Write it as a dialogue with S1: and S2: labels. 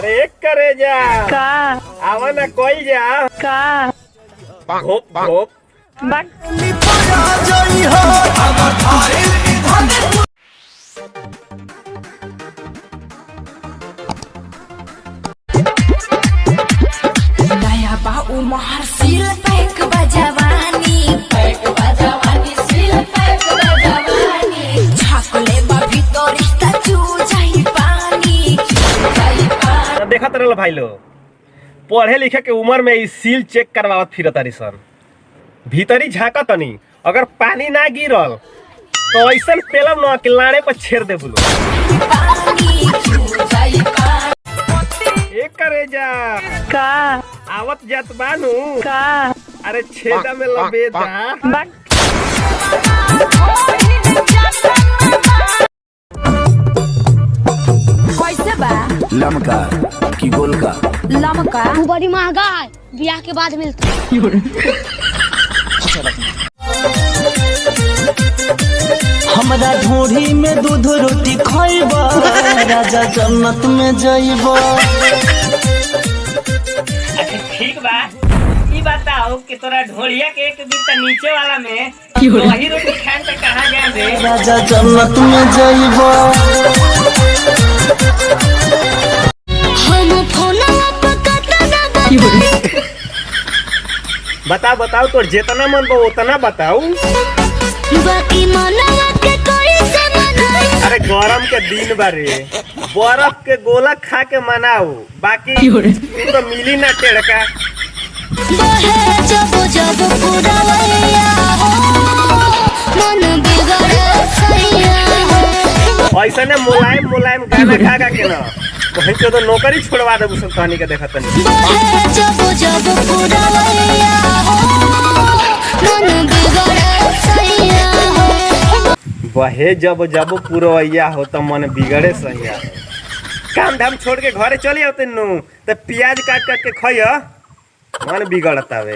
S1: अरे एक करे जा
S2: का
S1: आवा ना कोई जा
S2: का
S1: घोप घोप
S3: नया बा उमर सिल पैक बजवानी सिल पैक बजवानी छाकले बा भीतर इस्ता चू जाई पानी
S1: देखा तरल भाई लो पढ़े लिखे के उम्र में सील चेक करवावत फिरत तारी सन भीतरी झाका तनी अगर पानी ना गिरल तो ऐसन पेलम न कि लाड़े पर छेड़ दे बोलो
S3: पानी चू जाई पानी
S1: एक करे जा
S2: का
S1: आवत जात बानू
S2: का
S1: अरे छेदा में लबे जा
S3: कैसे बा
S4: लमका की गोल का
S3: लमका
S5: वो बड़ी महंगा है ब्याह के बाद मिलता है।
S6: हमरा ढोरी में दूध रोटी खाइबा राजा जन्नत में जाइबा।
S7: अच्छा ठीक बा ई बताओ कि तोरा ढोलिया के एक बीता नीचे वाला में वही रोटी खान पे कहाँ गया रे
S6: राजा जन्नत में जाइबा।
S5: हम फोनवा पे कतना
S1: बताओ बताओ तो जितना मन बा उतना बताओ
S5: बाकी मनवा के कोई से मनाई
S1: अरे गरम के दिन बारे बर्फ के गोला खा के मनाओ बाकी तू तो मिली ना टेड़का
S5: बहे जब जब पूरा वैया हो मन बिगड़े सैया हो
S1: ऐसा ने मुलायम मुलायम गाना खा गा के ना कहीं के तो नौकरी छोड़वा दे उस कहानी के देखत नहीं
S5: बहे जब जब पूरा वैया हो मन बिगड़े सैया हो
S1: बहे जब जब पुरवैया हो तो मन बिगड़े सैया हो काम धाम छोड़ के घरे चली आते नु तो प्याज काट काट के खइया मन बिगड़ता वे।